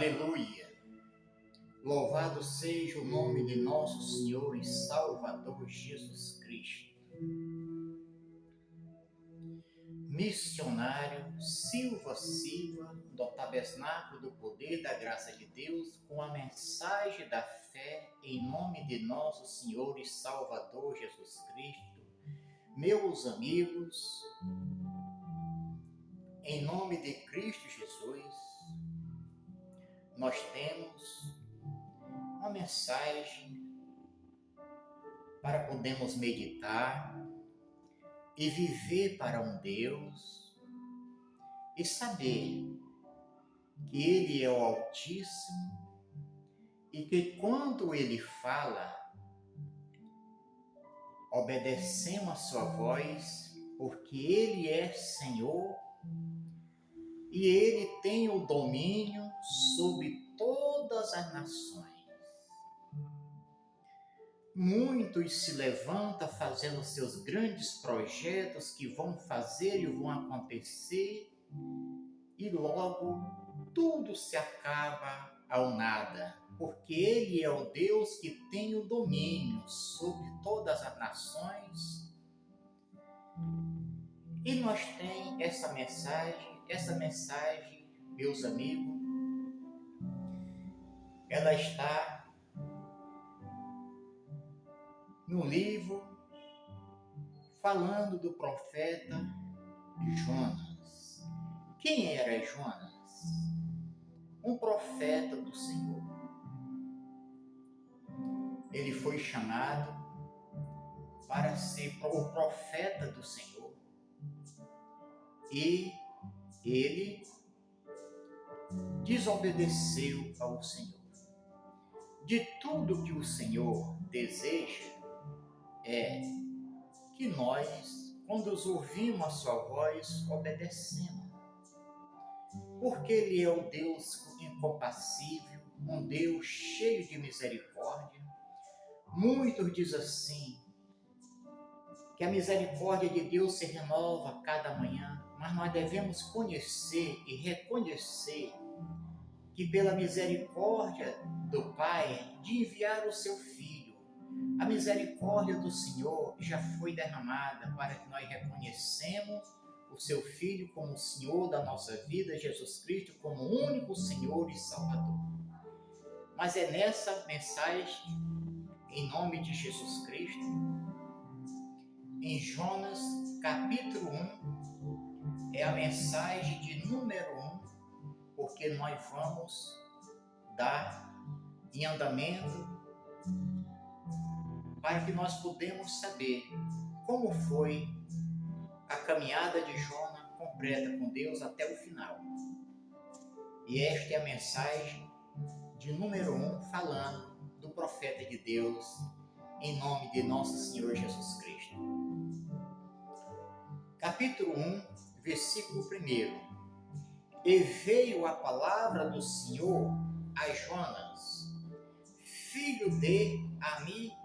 Aleluia! Louvado seja o nome de nosso Senhor e Salvador Jesus Cristo. Missionário Silva do Tabernáculo do Poder da Graça de Deus, com a mensagem da fé em nome de nosso Senhor e Salvador Jesus Cristo. Meus amigos, em nome de Cristo Jesus, nós temos uma mensagem para podermos meditar e viver para um Deus e saber que Ele é o Altíssimo e que quando Ele fala, obedecemos a sua voz, porque Ele é Senhor e Ele tem o domínio sobre todas as nações. Muitos se levantam fazendo seus grandes projetos que vão fazer e vão acontecer e logo tudo se acaba ao nada, porque Ele é o Deus que tem o domínio sobre todas as nações. E nós temos essa mensagem, meus amigos, ela está no livro falando do profeta Jonas. Quem era Jonas? Um profeta do Senhor. Ele foi chamado para ser o profeta do Senhor e ele desobedeceu ao Senhor. De tudo que o Senhor deseja é que nós, quando ouvimos a sua voz, obedecemos. Porque Ele é o Deus incompassível, um Deus cheio de misericórdia. Muitos dizem assim, que a misericórdia de Deus se renova a cada manhã, mas nós devemos conhecer e reconhecer que pela misericórdia do Pai de enviar o seu Filho, a misericórdia do Senhor já foi derramada para que nós reconhecemos o seu Filho como o Senhor da nossa vida, Jesus Cristo como o único Senhor e Salvador. Mas é nessa mensagem, em nome de Jesus Cristo, em Jonas capítulo 1, é a mensagem de número 1, porque nós vamos dar em andamento para que nós podemos saber como foi a caminhada de Jonas completa com Deus até o final. E esta é a mensagem de número 1, falando do profeta de Deus, em nome de nosso Senhor Jesus Cristo. Capítulo 1, versículo 1. E veio a palavra do Senhor a Jonas, filho de Amitai,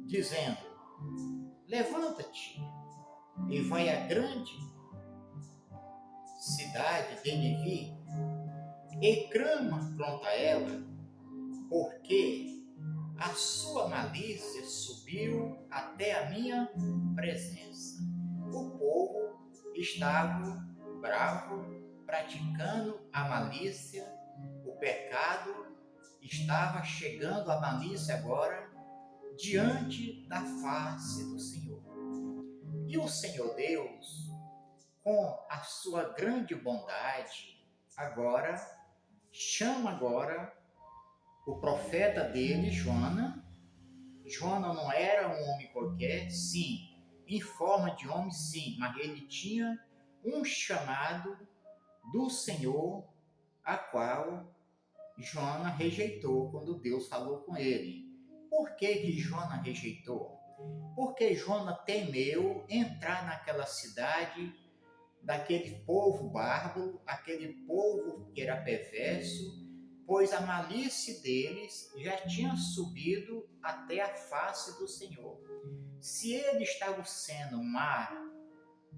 dizendo: levanta-te e vai à grande cidade de Nínive e clama contra ela, porque a sua malícia subiu até a minha presença. O povo estava bravo, praticando a malícia, o pecado estava chegando à malícia agora diante da face do Senhor. E o Senhor Deus, com a sua grande bondade, chama o profeta dele, Jonas. Jonas não era um homem qualquer, sim, em forma de homem, sim, mas ele tinha um chamado do Senhor, a qual Jonas rejeitou quando Deus falou com ele. Por que Jonas rejeitou? Porque Jonas temeu entrar naquela cidade daquele povo bárbaro, aquele povo que era perverso, pois a malícia deles já tinha subido até a face do Senhor. Se eles estavam sendo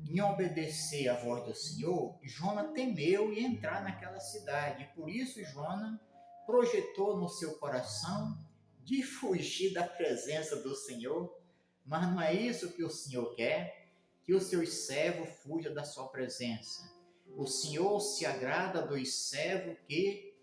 em obedecer à voz do Senhor, Jona temeu em entrar naquela cidade. Por isso, Jona projetou no seu coração de fugir da presença do Senhor. Mas não é isso que o Senhor quer, que os seus servos fujam da sua presença. O Senhor se agrada dos servos que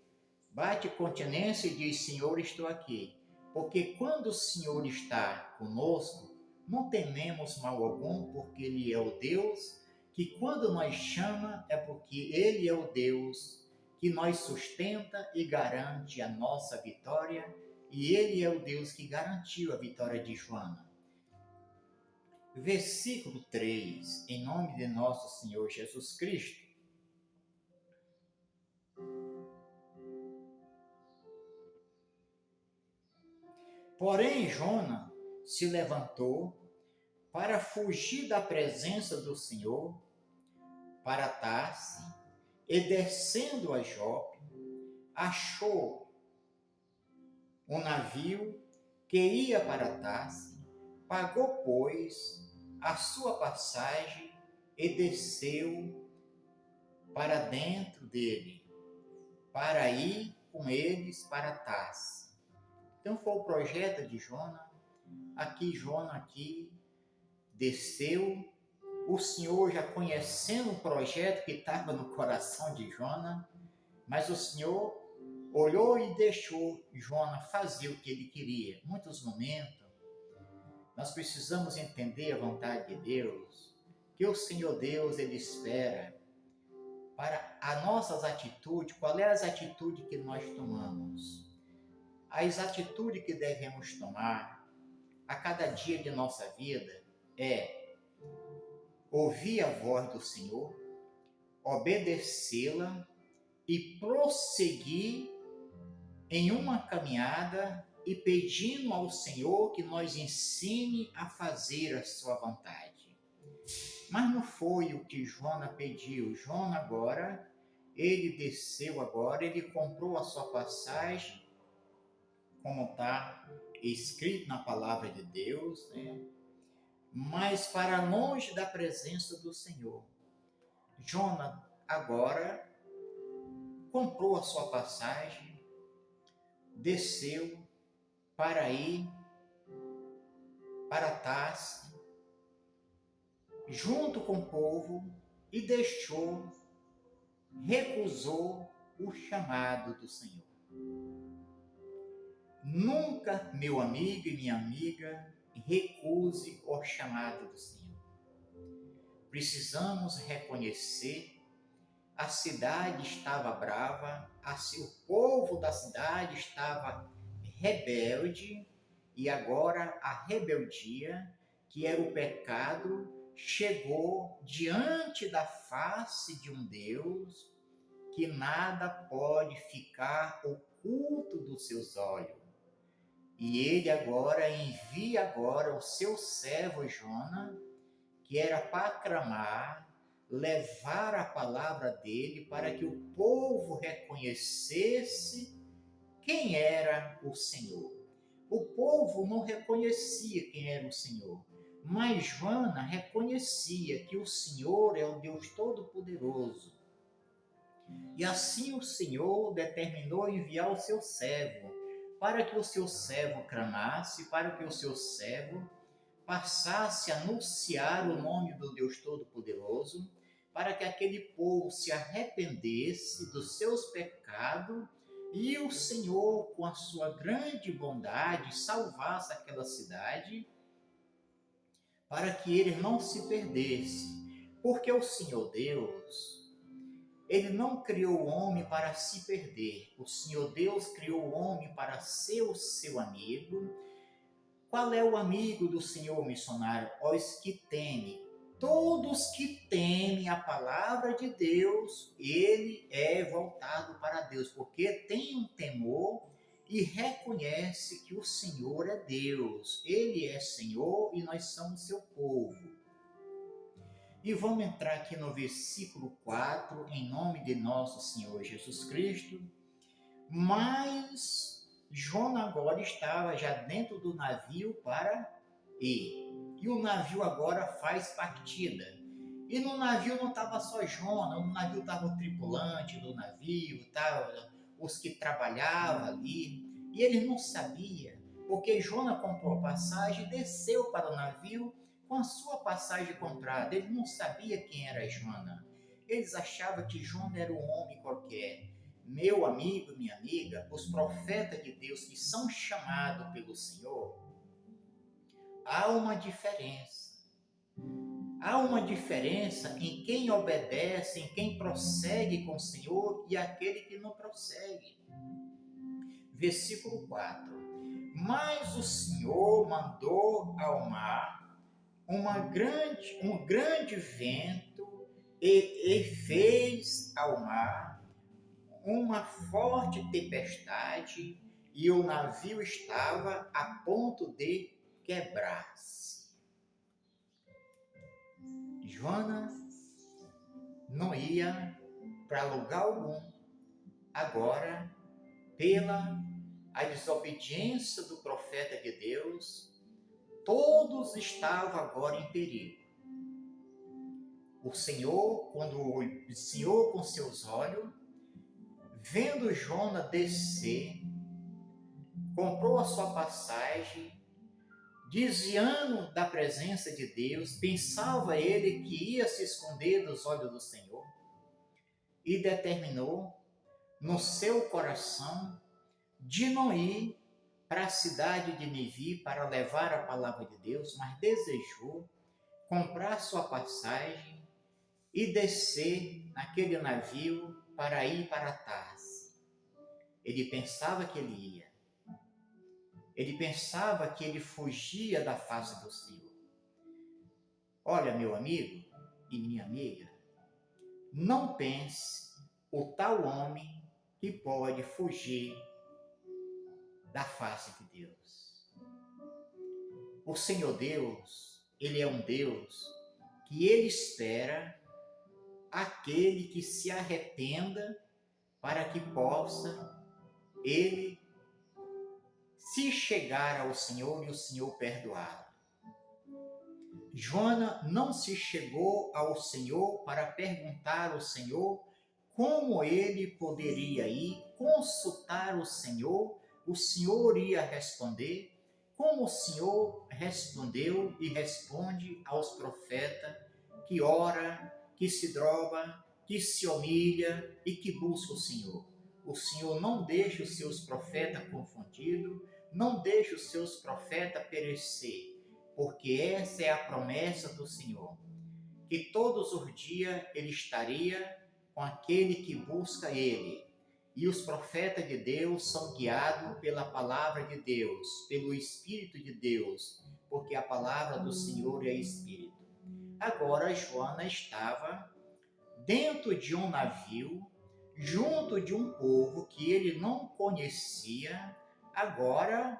bate continência e diz: Senhor, estou aqui. Porque quando o Senhor está conosco, não tememos mal algum, porque Ele é o Deus que quando nós chama é porque Ele é o Deus que nos sustenta e garante a nossa vitória, e Ele é o Deus que garantiu a vitória de Joana. Versículo 3, em nome de nosso Senhor Jesus Cristo. Porém, Jona se levantou para fugir da presença do Senhor para Tarse, e descendo a Jope, achou um navio que ia para Tarse, pagou, pois, a sua passagem e desceu para dentro dele, para ir com eles para Tarse. Então foi o projeto de Jona. Jona desceu, o Senhor já conhecendo o projeto que estava no coração de Jona, mas o Senhor olhou e deixou Jona fazer o que ele queria. Em muitos momentos, nós precisamos entender a vontade de Deus, que o Senhor Deus, Ele espera para as nossas atitudes. Qual é as atitudes que nós tomamos? As atitudes que devemos tomar a cada dia de nossa vida é ouvir a voz do Senhor, obedecê-la e prosseguir em uma caminhada e pedindo ao Senhor que nos ensine a fazer a sua vontade. Mas não foi o que Jona pediu. Jona agora, ele desceu agora, ele comprou a sua passagem, como está escrito na palavra de Deus, né? Mas para longe da presença do Senhor. Jona agora comprou a sua passagem, desceu para ir para Tarse, junto com o povo, e recusou o chamado do Senhor. Nunca, meu amigo e minha amiga, recuse o chamado do Senhor. Precisamos reconhecer, a cidade estava brava, o povo da cidade estava rebelde, e agora a rebeldia, que era o pecado, chegou diante da face de um Deus que nada pode ficar oculto dos seus olhos. E ele agora envia agora o seu servo Jona, que era para clamar, levar a palavra dele para que o povo reconhecesse quem era o Senhor. O povo não reconhecia quem era o Senhor, mas Jona reconhecia que o Senhor é o Deus Todo-Poderoso. E assim o Senhor determinou enviar o seu servo, para que o seu servo clamasse, para que o seu servo passasse a anunciar o nome do Deus Todo-Poderoso, para que aquele povo se arrependesse dos seus pecados e o Senhor, com a sua grande bondade, salvasse aquela cidade, para que eles não se perdessem. Porque o Senhor Deus, Ele não criou o homem para se perder. O Senhor Deus criou o homem para ser o seu amigo. Qual é o amigo do Senhor, missionário? Os que temem. Todos que temem a palavra de Deus, ele é voltado para Deus, porque tem um temor e reconhece que o Senhor é Deus. Ele é Senhor e nós somos seu povo. E vamos entrar aqui no versículo 4, em nome de nosso Senhor Jesus Cristo. Mas Jona agora estava já dentro do navio para ir. E o navio agora faz partida. E no navio não estava só Jonas, no navio estava o tripulante do navio, estava os que trabalhavam ali. E ele não sabia, porque Jonas comprou a passagem e desceu para o navio com a sua passagem comprada. Ele não sabia quem era Jonas. Eles achavam que Jonas era um homem qualquer. Meu amigo, minha amiga, os profetas de Deus que são chamados pelo Senhor, há uma diferença. Há uma diferença em quem obedece, em quem prossegue com o Senhor e aquele que não prossegue. Versículo 4. Mas o Senhor mandou ao mar um grande vento e fez ao mar uma forte tempestade e o navio estava a ponto de quebrar-se. Jonas não ia para lugar algum. Agora, pela a desobediência do profeta de Deus, todos estavam agora em perigo. O Senhor, quando o Senhor com seus olhos, vendo Jonas descer, comprou a sua passagem, desviando da presença de Deus, pensava ele que ia se esconder dos olhos do Senhor e determinou no seu coração de não ir para a cidade de Nínive para levar a palavra de Deus, mas desejou comprar sua passagem e descer naquele navio para ir para Tarsis. Ele pensava que ele ia. Ele pensava que ele fugia da face do Senhor. Olha, meu amigo e minha amiga, não pense o tal homem que pode fugir da face de Deus. O Senhor Deus, Ele é um Deus que Ele espera aquele que se arrependa para que possa Ele se chegar ao Senhor e o Senhor perdoá-lo. Jonas não se chegou ao Senhor para perguntar ao Senhor como ele poderia ir consultar o Senhor iria responder, como o Senhor respondeu e responde aos profetas que ora, que se droga, que se humilha e que busca o Senhor. O Senhor não deixa os seus profetas confundidos, não deixa os seus profetas perecer, porque essa é a promessa do Senhor, que todos os dias Ele estaria com aquele que busca Ele. E os profetas de Deus são guiados pela palavra de Deus, pelo Espírito de Deus, porque a palavra do Senhor é Espírito. Agora Jonas estava dentro de um navio, junto de um povo que ele não conhecia. Agora,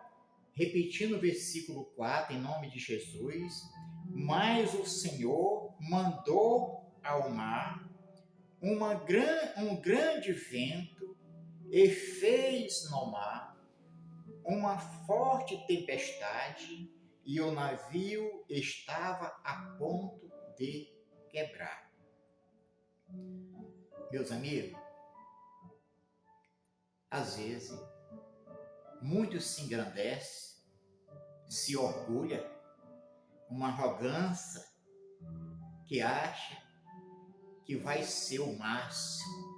repetindo o versículo 4, em nome de Jesus, mas o Senhor mandou ao mar um grande vento e fez no mar uma forte tempestade e o navio estava a ponto de quebrar. Meus amigos, às vezes, muitos se engrandecem, se orgulham, uma arrogância que acha que vai ser o máximo.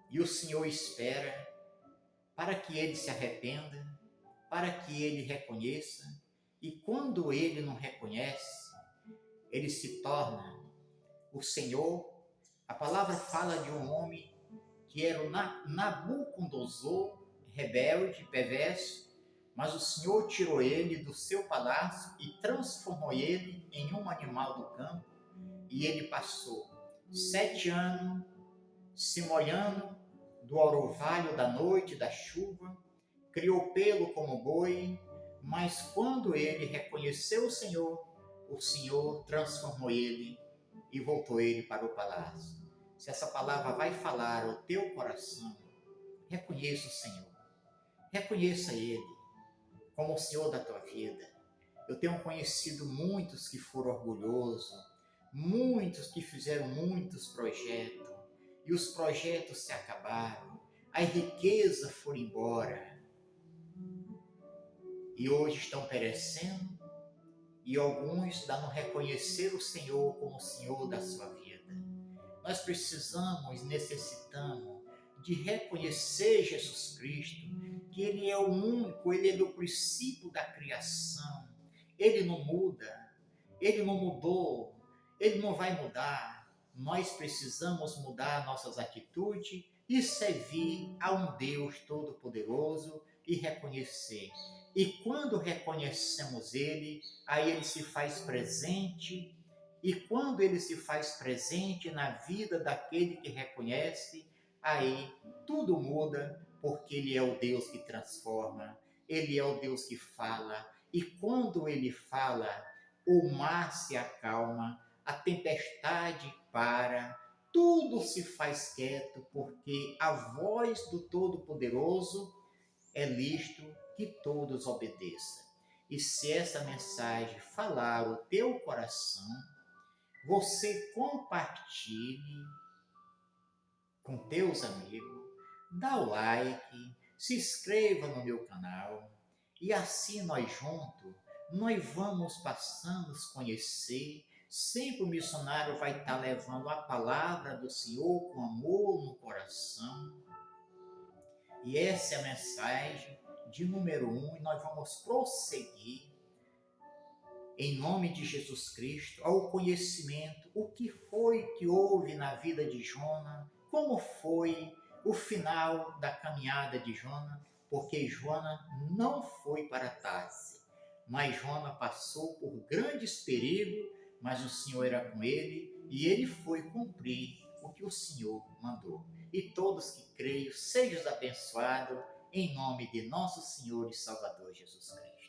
E o Senhor espera para que ele se arrependa, para que ele reconheça. E quando ele não reconhece, ele se torna o Senhor. A palavra fala de um homem que era o Nabucodonosor, rebelde, perverso, mas o Senhor tirou ele do seu palácio e transformou ele em um animal do campo. E ele passou 7 anos se molhando do orvalho da noite, da chuva, criou pelo como boi, mas quando ele reconheceu o Senhor transformou ele e voltou ele para o palácio. Se essa palavra vai falar ao teu coração, reconheça o Senhor, reconheça Ele como o Senhor da tua vida, Eu tenho conhecido muitos que foram orgulhosos, muitos que fizeram muitos projetos, e os projetos se acabaram, a riqueza foi embora, e hoje estão perecendo, e alguns ainda não reconheceram o Senhor como o Senhor da sua vida. Nós precisamos, necessitamos de reconhecer Jesus Cristo, que Ele é o único, Ele é do princípio da criação. Ele não muda, Ele não mudou, Ele não vai mudar. Nós precisamos mudar nossas atitudes e servir a um Deus Todo-Poderoso e reconhecer. E quando reconhecemos Ele, aí Ele se faz presente. E quando Ele se faz presente na vida daquele que reconhece, aí tudo muda, porque Ele é o Deus que transforma, Ele é o Deus que fala. E quando Ele fala, o mar se acalma, a tempestade para, tudo se faz quieto, porque a voz do Todo-Poderoso é lícito que todos obedeçam. E se essa mensagem falar o teu coração, você compartilhe com teus amigos, dá o like, se inscreva no meu canal e assim nós juntos, nós vamos passando a nos conhecer. Sempre o missionário vai estar levando a palavra do Senhor com amor no coração. E essa é a mensagem de número 1 e nós vamos prosseguir em nome de Jesus Cristo, ao conhecimento, o que foi que houve na vida de Jonas, como foi o final da caminhada de Jonas, porque Jonas não foi para Tarsis, mas Jonas passou por grandes perigos, mas o Senhor era com ele e ele foi cumprir o que o Senhor mandou. E todos que creem, sejam abençoados em nome de nosso Senhor e Salvador Jesus Cristo.